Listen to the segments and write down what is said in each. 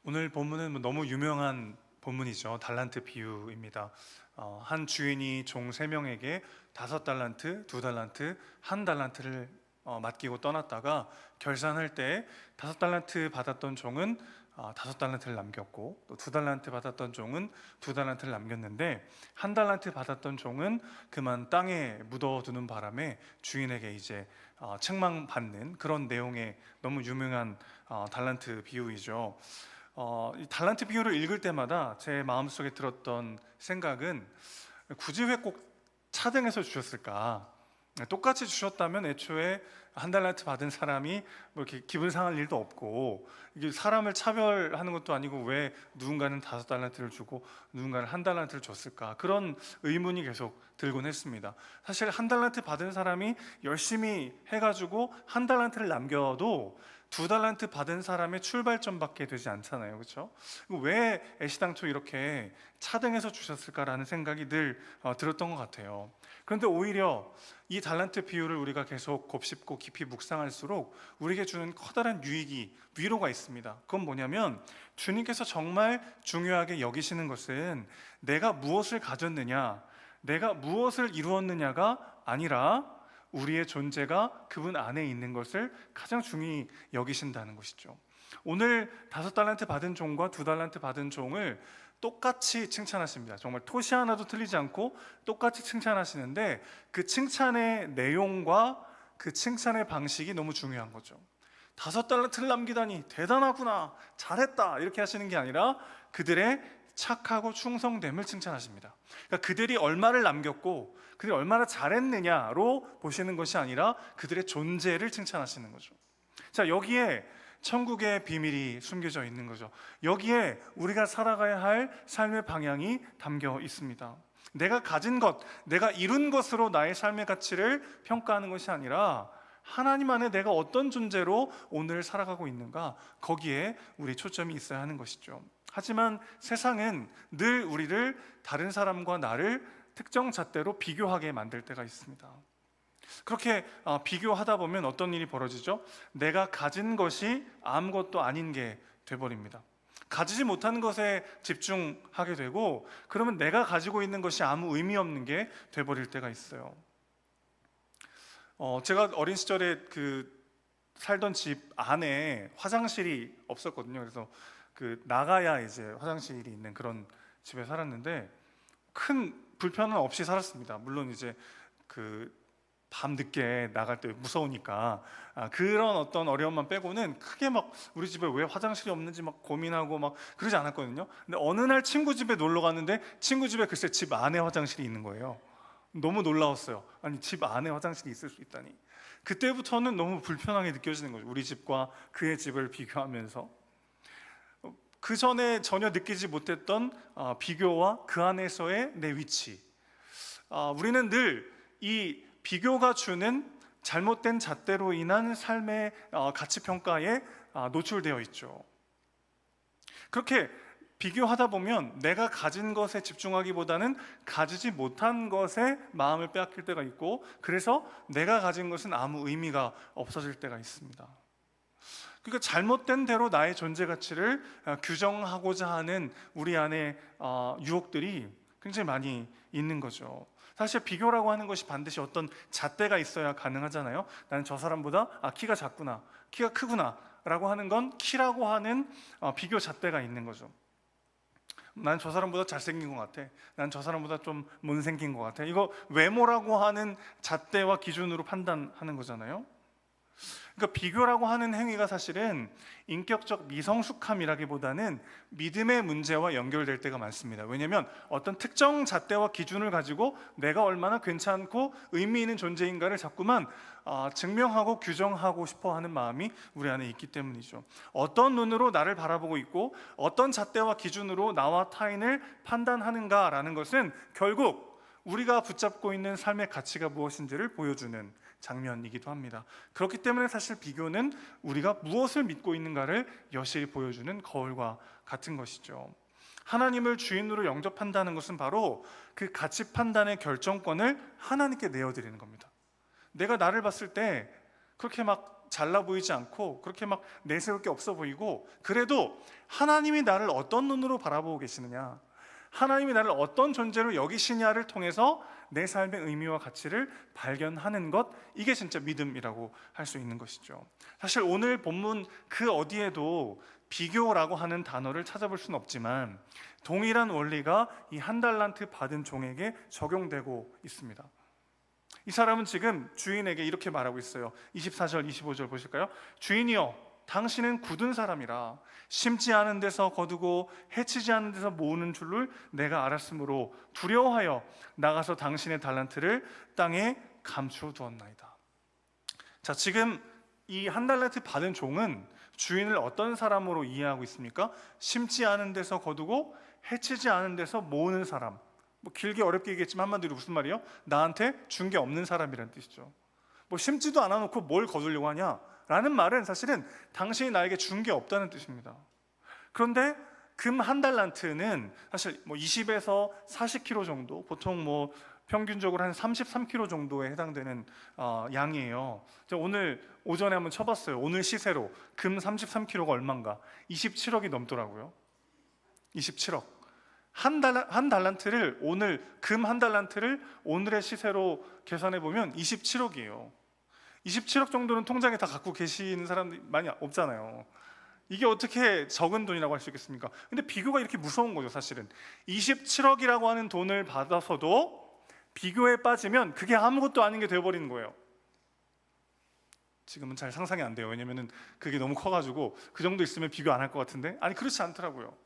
오늘 본문은 너무 유명한 본문이죠. 달란트 비유입니다. 한 주인이 종 3명에게 5달란트, 2달란트, 1달란트를 맡기고 떠났다가 결산할 때 5달란트 받았던 종은 5달란트를 남겼고, 또 2달란트 받았던 종은 2달란트를 남겼는데, 1달란트 받았던 종은 그만 땅에 묻어두는 바람에 주인에게 이제 책망받는 그런 내용의 너무 유명한 달란트 비유이죠. 이 달란트 비유를 읽을 때마다 제 마음속에 들었던 생각은, 굳이 왜 꼭 차등해서 주셨을까? 똑같이 주셨다면 애초에 1달란트 받은 사람이 뭐 이렇게 기분 상할 일도 없고, 이게 사람을 차별하는 것도 아니고 왜 누군가는 5달란트를 주고 누군가는 1달란트를 줬을까? 그런 의문이 계속 들곤 했습니다. 사실 1달란트 받은 사람이 열심히 해가지고 1달란트를 남겨도 2달란트 받은 사람의 출발점밖에 되지 않잖아요, 그렇죠? 왜 애시당초 이렇게 차등해서 주셨을까라는 생각이 늘 들었던 것 같아요. 그런데 오히려 이 달란트 비유를 우리가 계속 곱씹고 깊이 묵상할수록 우리에게 주는 커다란 유익이, 위로가 있습니다. 그건 뭐냐면, 주님께서 정말 중요하게 여기시는 것은 내가 무엇을 가졌느냐, 내가 무엇을 이루었느냐가 아니라 우리의 존재가 그분 안에 있는 것을 가장 중요히 여기신다는 것이죠. 오늘 5달란트 받은 종과 2달란트 받은 종을 똑같이 칭찬하십니다. 정말 토시 하나도 틀리지 않고 똑같이 칭찬하시는데, 그 칭찬의 내용과 그 칭찬의 방식이 너무 중요한 거죠. 5달란트를 남기다니 대단하구나, 잘했다, 이렇게 하시는 게 아니라 그들의 착하고 충성됨을 칭찬하십니다. 그러니까 그들이 얼마를 남겼고 그들이 얼마나 잘했느냐로 보시는 것이 아니라 그들의 존재를 칭찬하시는 거죠. 자, 여기에 천국의 비밀이 숨겨져 있는 거죠. 여기에 우리가 살아가야 할 삶의 방향이 담겨 있습니다. 내가 가진 것, 내가 이룬 것으로 나의 삶의 가치를 평가하는 것이 아니라 하나님 안에 내가 어떤 존재로 오늘 살아가고 있는가, 거기에 우리 초점이 있어야 하는 것이죠. 하지만 세상은 늘 우리를 다른 사람과 나를 특정 잣대로 비교하게 만들 때가 있습니다. 그렇게 비교하다 보면 어떤 일이 벌어지죠? 내가 가진 것이 아무것도 아닌 게 돼버립니다. 가지지 못하는 것에 집중하게 되고, 그러면 내가 가지고 있는 것이 아무 의미 없는 게 돼버릴 때가 있어요. 제가 어린 시절에 살던 집 안에 화장실이 없었거든요. 그래서 나가야 이제 화장실이 있는 그런 집에 살았는데 큰 불편은 없이 살았습니다. 물론 이제 밤 늦게 나갈 때 무서우니까 그런 어떤 어려움만 빼고는 크게 막 우리 집에 왜 화장실이 없는지 막 고민하고 막 그러지 않았거든요. 근데 어느 날 친구 집에 놀러 갔는데 친구 집에 글쎄 집 안에 화장실이 있는 거예요. 너무 놀라웠어요. 아니, 집 안에 화장실이 있을 수 있다니. 그때부터는 너무 불편하게 느껴지는 거죠. 우리 집과 그의 집을 비교하면서 그 전에 전혀 느끼지 못했던 비교와 그 안에서의 내 위치. 우리는 늘 이 비교가 주는 잘못된 잣대로 인한 삶의 가치 평가에 노출되어 있죠. 그렇게 비교하다 보면 내가 가진 것에 집중하기보다는 가지지 못한 것에 마음을 빼앗길 때가 있고, 그래서 내가 가진 것은 아무 의미가 없어질 때가 있습니다. 그러니까 잘못된 대로 나의 존재 가치를 규정하고자 하는 우리 안에 유혹들이 굉장히 많이 있는 거죠. 사실 비교라고 하는 것이 반드시 어떤 잣대가 있어야 가능하잖아요. 나는 저 사람보다 키가 작구나, 키가 크구나 라고 하는 건 키라고 하는 비교 잣대가 있는 거죠. 난 저 사람보다 잘생긴 것 같아, 난 저 사람보다 좀 못생긴 것 같아, 이거 외모라고 하는 잣대와 기준으로 판단하는 거잖아요. 그러니까 비교라고 하는 행위가 사실은 인격적 미성숙함이라기보다는 믿음의 문제와 연결될 때가 많습니다. 왜냐하면 어떤 특정 잣대와 기준을 가지고 내가 얼마나 괜찮고 의미 있는 존재인가를 자꾸만 증명하고 규정하고 싶어 하는 마음이 우리 안에 있기 때문이죠. 어떤 눈으로 나를 바라보고 있고 어떤 잣대와 기준으로 나와 타인을 판단하는가라는 것은 결국 우리가 붙잡고 있는 삶의 가치가 무엇인지를 보여주는 장면이기도 합니다. 그렇기 때문에 사실 비교는 우리가 무엇을 믿고 있는가를 여실히 보여주는 거울과 같은 것이죠. 하나님을 주인으로 영접한다는 것은 바로 그 가치 판단의 결정권을 하나님께 내어드리는 겁니다. 내가 나를 봤을 때 그렇게 막 잘나 보이지 않고 그렇게 막 내세울 게 없어 보이고, 그래도 하나님이 나를 어떤 눈으로 바라보고 계시느냐, 하나님이 나를 어떤 존재로 여기시냐를 통해서 내 삶의 의미와 가치를 발견하는 것, 이게 진짜 믿음이라고 할 수 있는 것이죠. 사실 오늘 본문 그 어디에도 비교라고 하는 단어를 찾아볼 수는 없지만 동일한 원리가 이 한 달란트 받은 종에게 적용되고 있습니다. 이 사람은 지금 주인에게 이렇게 말하고 있어요. 24절 25절 보실까요? 주인이여, 당신은 굳은 사람이라 심지 않은 데서 거두고 해치지 않은 데서 모으는 줄을 내가 알았으므로 두려워하여 나가서 당신의 달란트를 땅에 감추어 두었나이다. 자, 지금 이 한 달란트 받은 종은 주인을 어떤 사람으로 이해하고 있습니까? 심지 않은 데서 거두고 해치지 않은 데서 모으는 사람. 뭐 길게 어렵게 얘기했지만 한마디로 무슨 말이에요? 나한테 준 게 없는 사람이라는 뜻이죠. 뭐 심지도 않아 놓고 뭘 거두려고 하냐 라는 말은 사실은 당신이 나에게 준 게 없다는 뜻입니다. 그런데 금 한 달란트는 사실 뭐 20에서 40kg 정도, 보통 뭐 평균적으로 한 33kg 정도에 해당되는 양이에요. 제가 오늘 오전에 한번 쳐봤어요. 오늘 시세로 금 33kg가 얼마인가? 27억이 넘더라고요. 27억. 한 달란트를 오늘 금 한 달란트를 오늘의 시세로 계산해 보면 27억이에요. 27억 정도는 통장에 다 갖고 계시는 사람들이 많이 없잖아요. 이게 어떻게 적은 돈이라고 할 수 있겠습니까? 근데 비교가 이렇게 무서운 거죠. 사실은 27억이라고 하는 돈을 받아서도 비교에 빠지면 그게 아무것도 아닌 게 되어버리는 거예요. 지금은 잘 상상이 안 돼요. 왜냐면은 그게 너무 커가지고 그 정도 있으면 비교 안 할 것 같은데, 아니 그렇지 않더라고요.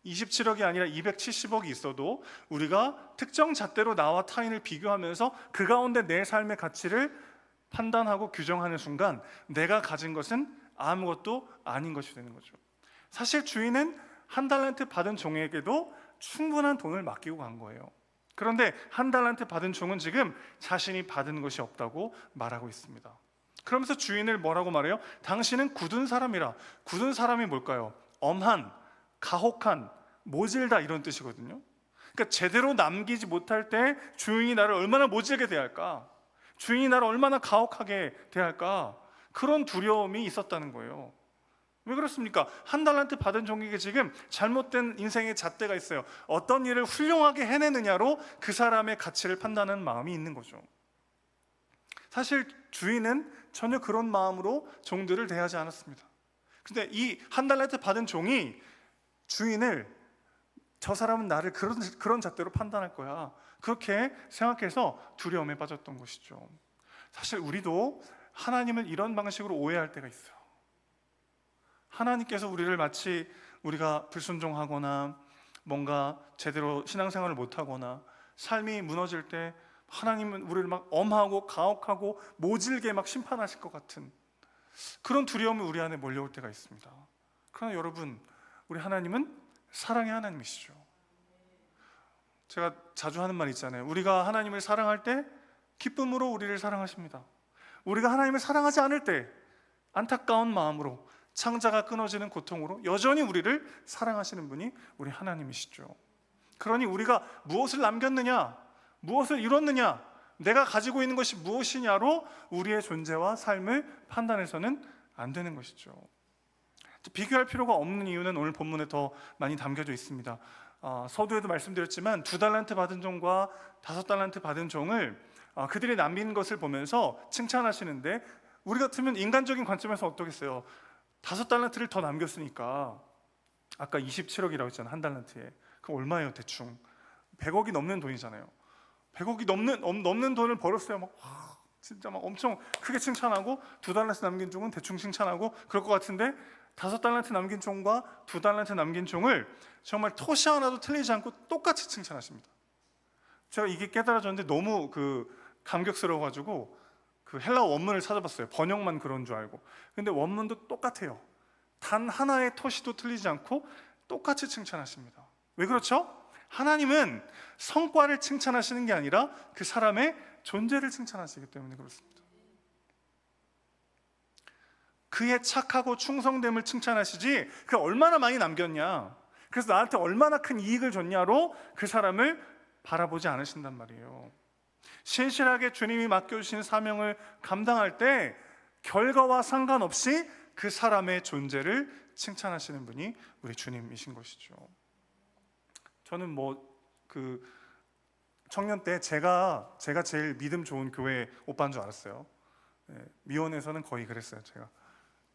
27억이 아니라 270억이 있어도 우리가 특정 잣대로 나와 타인을 비교하면서 그 가운데 내 삶의 가치를 판단하고 규정하는 순간 내가 가진 것은 아무것도 아닌 것이 되는 거죠. 사실 주인은 한 달란트 받은 종에게도 충분한 돈을 맡기고 간 거예요. 그런데 한 달란트 받은 종은 지금 자신이 받은 것이 없다고 말하고 있습니다. 그러면서 주인을 뭐라고 말해요? 당신은 굳은 사람이라. 굳은 사람이 뭘까요? 엄한, 가혹한, 모질다, 이런 뜻이거든요. 그러니까 제대로 남기지 못할 때 주인이 나를 얼마나 모질게 대할까? 주인이 나를 얼마나 가혹하게 대할까? 그런 두려움이 있었다는 거예요. 왜 그렇습니까? 한 달란트 받은 종에게 지금 잘못된 인생의 잣대가 있어요. 어떤 일을 훌륭하게 해내느냐로 그 사람의 가치를 판단하는 마음이 있는 거죠. 사실 주인은 전혀 그런 마음으로 종들을 대하지 않았습니다. 근데 이 한 달란트 받은 종이 주인을, 저 사람은 나를 그런 잣대로 판단할 거야, 그렇게 생각해서 두려움에 빠졌던 것이죠. 사실 우리도 하나님을 이런 방식으로 오해할 때가 있어요. 하나님께서 우리를 마치 우리가 불순종하거나 뭔가 제대로 신앙생활을 못하거나 삶이 무너질 때 하나님은 우리를 막 엄하고 가혹하고 모질게 막 심판하실 것 같은 그런 두려움이 우리 안에 몰려올 때가 있습니다. 그러나 여러분, 우리 하나님은 사랑의 하나님이시죠. 제가 자주 하는 말 있잖아요. 우리가 하나님을 사랑할 때 기쁨으로 우리를 사랑하십니다. 우리가 하나님을 사랑하지 않을 때 안타까운 마음으로, 창자가 끊어지는 고통으로 여전히 우리를 사랑하시는 분이 우리 하나님이시죠. 그러니 우리가 무엇을 남겼느냐, 무엇을 이뤘느냐, 내가 가지고 있는 것이 무엇이냐로 우리의 존재와 삶을 판단해서는 안 되는 것이죠. 비교할 필요가 없는 이유는 오늘 본문에 더 많이 담겨져 있습니다. 서두에도 말씀드렸지만 2달란트 받은 종과 5달란트 받은 종을 그들이 남긴 것을 보면서 칭찬하시는데, 우리 같으면 인간적인 관점에서 어떻겠어요? 5달란트를 더 남겼으니까, 아까 27억이라고 했잖아요. 한 달란트에. 그럼 얼마예요? 대충 100억이 넘는 돈이잖아요. 100억이 넘는 돈을 벌었어요. 막 진짜 막 엄청 크게 칭찬하고, 2달란트 남긴 종은 대충 칭찬하고 그럴 것 같은데, 5달란트 남긴 종과 2달란트 남긴 종을 정말 토시 하나도 틀리지 않고 똑같이 칭찬하십니다. 제가 이게 깨달아졌는데 너무 감격스러워가지고 그 헬라어 원문을 찾아봤어요. 번역만 그런 줄 알고. 근데 원문도 똑같아요. 단 하나의 토시도 틀리지 않고 똑같이 칭찬하십니다. 왜 그렇죠? 하나님은 성과를 칭찬하시는 게 아니라 그 사람의 존재를 칭찬하시기 때문에 그렇습니다. 그의 착하고 충성됨을 칭찬하시지 그 얼마나 많이 남겼냐, 그래서 나한테 얼마나 큰 이익을 줬냐로 그 사람을 바라보지 않으신단 말이에요. 신실하게 주님이 맡겨주신 사명을 감당할 때 결과와 상관없이 그 사람의 존재를 칭찬하시는 분이 우리 주님이신 것이죠. 저는 그 청년 때 제가 제일 믿음 좋은 교회 오빠인 줄 알았어요. 미원에서는 거의 그랬어요, 제가.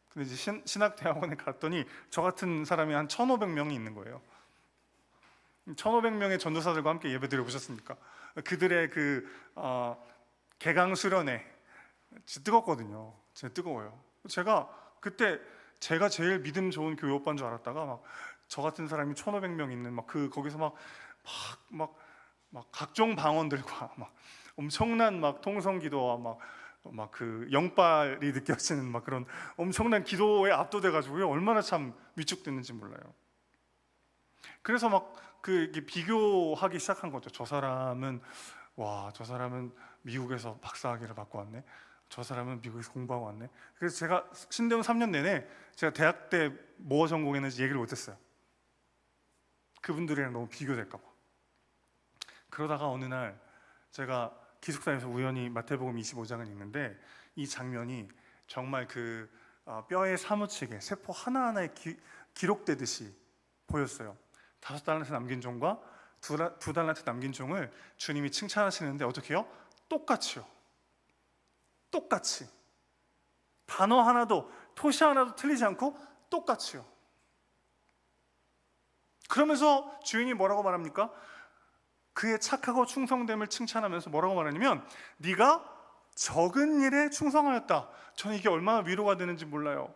근데 이제 신학대학원에 갔더니 저 같은 사람이 한 1,500명이 있는 거예요. 1,500명의 전도사들과 함께 예배드려 보셨습니까? 그들의 개강 수련회 진짜 뜨겁거든요. 진짜 뜨거워요. 제가 그때 제가 제일 믿음 좋은 교회 오빠인 줄 알았다가 막 저 같은 사람이 1,500명 있는 거기서 막 각종 방언들과 막 엄청난 통성기도와 그 영빨이 느껴지는 그런 엄청난 기도에 압도돼가지고요, 얼마나 참 위축됐는지 몰라요. 그래서 이게 비교하기 시작한 거죠. 저 사람은 미국에서 박사학위를 받고 왔네. 저 사람은 미국에서 공부하고 왔네. 그래서 제가 신대원 3년 내내 제가 대학 때 뭐 전공했는지 얘기를 못했어요. 그분들이랑 너무 비교될까 봐. 그러다가 어느 날 제가 기숙사에서 우연히 마태복음 25장을 읽는데 이 장면이 정말 뼈에 사무치게 세포 하나하나에 기록되듯이 보였어요. 5달란트 남긴 종과 2달란트 남긴 종을 주님이 칭찬하시는데 어떻게 해요? 똑같이요. 똑같이. 단어 하나도, 토시 하나도 틀리지 않고 똑같이요. 그러면서 주인이 뭐라고 말합니까? 그의 착하고 충성됨을 칭찬하면서 뭐라고 말하냐면, 네가 적은 일에 충성하였다. 저는 이게 얼마나 위로가 되는지 몰라요.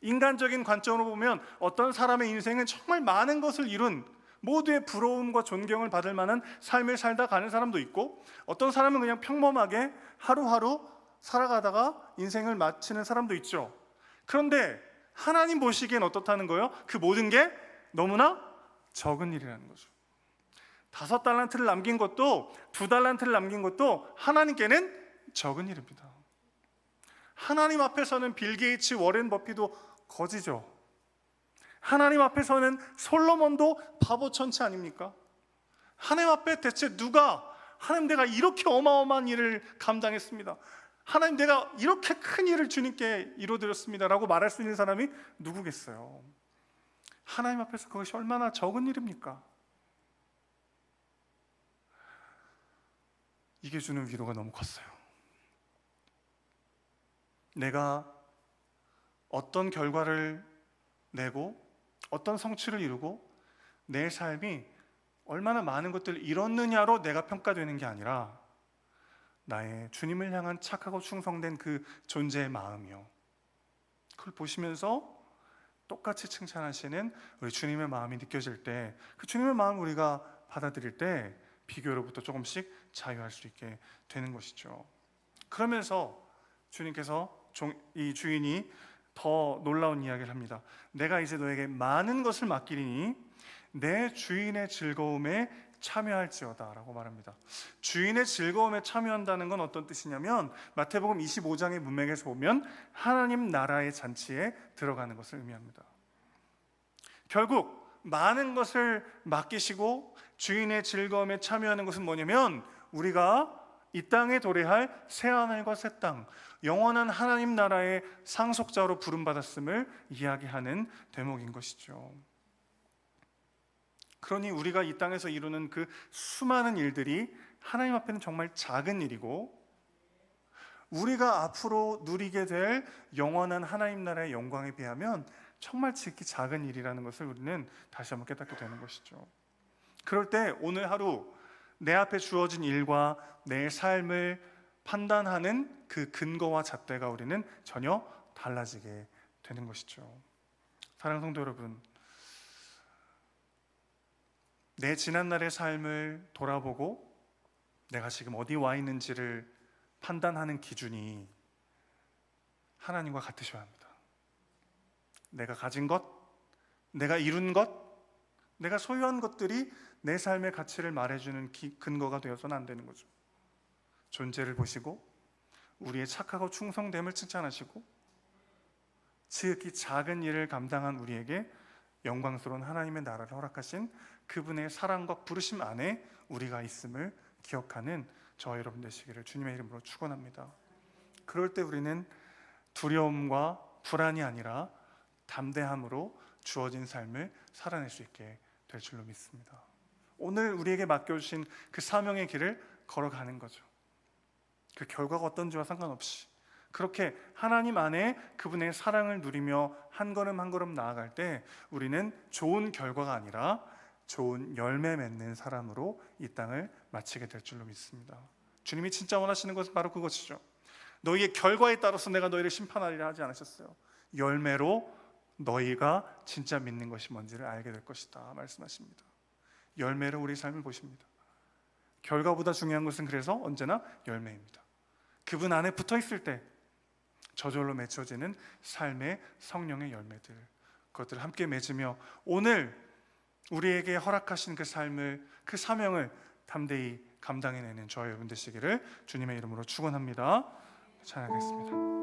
인간적인 관점으로 보면 어떤 사람의 인생은 정말 많은 것을 이룬, 모두의 부러움과 존경을 받을 만한 삶을 살다 가는 사람도 있고, 어떤 사람은 그냥 평범하게 하루하루 살아가다가 인생을 마치는 사람도 있죠. 그런데 하나님 보시기엔 어떻다는 거예요? 그 모든 게 너무나 적은 일이라는 거죠. 5달란트를 남긴 것도 2달란트를 남긴 것도 하나님께는 적은 일입니다. 하나님 앞에서는 빌 게이츠, 워렌 버핏도 거지죠. 하나님 앞에서는 솔로몬도 바보천치 아닙니까? 하나님 앞에 대체 하나님 내가 이렇게 어마어마한 일을 감당했습니다, 하나님 내가 이렇게 큰 일을 주님께 이루어드렸습니다 라고 말할 수 있는 사람이 누구겠어요? 하나님 앞에서 그것이 얼마나 적은 일입니까? 이게 주는 위로가 너무 컸어요. 내가 어떤 결과를 내고 어떤 성취를 이루고 내 삶이 얼마나 많은 것들을 이뤘느냐로 내가 평가되는 게 아니라 나의 주님을 향한 착하고 충성된 그 존재의 마음이요, 그걸 보시면서 똑같이 칭찬하시는 우리 주님의 마음이 느껴질 때, 그 주님의 마음을 우리가 받아들일 때 비교로부터 조금씩 자유할 수 있게 되는 것이죠. 그러면서 주님께서 이 주인이 더 놀라운 이야기를 합니다. 내가 이제 너에게 많은 것을 맡기리니 내 주인의 즐거움에 참여할지어다 라고 말합니다. 주인의 즐거움에 참여한다는 건 어떤 뜻이냐면, 마태복음 25장의 문맥에서 보면 하나님 나라의 잔치에 들어가는 것을 의미합니다. 결국 많은 것을 맡기시고 주인의 즐거움에 참여하는 것은 뭐냐면, 우리가 이 땅에 도래할 새하늘과 새 땅, 영원한 하나님 나라의 상속자로 부름받았음을 이야기하는 대목인 것이죠. 그러니 우리가 이 땅에서 이루는 그 수많은 일들이 하나님 앞에는 정말 작은 일이고, 우리가 앞으로 누리게 될 영원한 하나님 나라의 영광에 비하면 정말 지극히 작은 일이라는 것을 우리는 다시 한번 깨닫게 되는 것이죠. 그럴 때 오늘 하루 내 앞에 주어진 일과 내 삶을 판단하는 그 근거와 잣대가 우리는 전혀 달라지게 되는 것이죠. 사랑하는 성도 여러분, 내 지난날의 삶을 돌아보고 내가 지금 어디 와 있는지를 판단하는 기준이 하나님과 같으셔야 합니다. 내가 가진 것, 내가 이룬 것, 내가 소유한 것들이 내 삶의 가치를 말해주는 근거가 되어서는 안 되는 거죠. 존재를 보시고 우리의 착하고 충성됨을 칭찬하시고 지극히 작은 일을 감당한 우리에게 영광스러운 하나님의 나라를 허락하신 그분의 사랑과 부르심 안에 우리가 있음을 기억하는 저와 여러분 되시기를 주님의 이름으로 축원합니다. 그럴 때 우리는 두려움과 불안이 아니라 담대함으로 주어진 삶을 살아낼 수 있게 될 줄로 믿습니다. 오늘 우리에게 맡겨주신 그 사명의 길을 걸어가는 거죠. 그 결과가 어떤지와 상관없이 그렇게 하나님 안에 그분의 사랑을 누리며 한 걸음 한 걸음 나아갈 때 우리는 좋은 결과가 아니라 좋은 열매 맺는 사람으로 이 땅을 마치게 될 줄로 믿습니다. 주님이 진짜 원하시는 것은 바로 그것이죠. 너희의 결과에 따라서 내가 너희를 심판하리라 하지 않으셨어요. 열매로 너희가 진짜 믿는 것이 뭔지를 알게 될 것이다 말씀하십니다. 열매로 우리 삶을 보십니다. 결과보다 중요한 것은 그래서 언제나 열매입니다. 그분 안에 붙어 있을 때 저절로 맺혀지는 삶의 성령의 열매들, 그것들을 함께 맺으며 오늘 우리에게 허락하신 그 삶을, 그 사명을 담대히 감당해내는 저와 여러분 되시기를 주님의 이름으로 축원합니다. 찬양하겠습니다.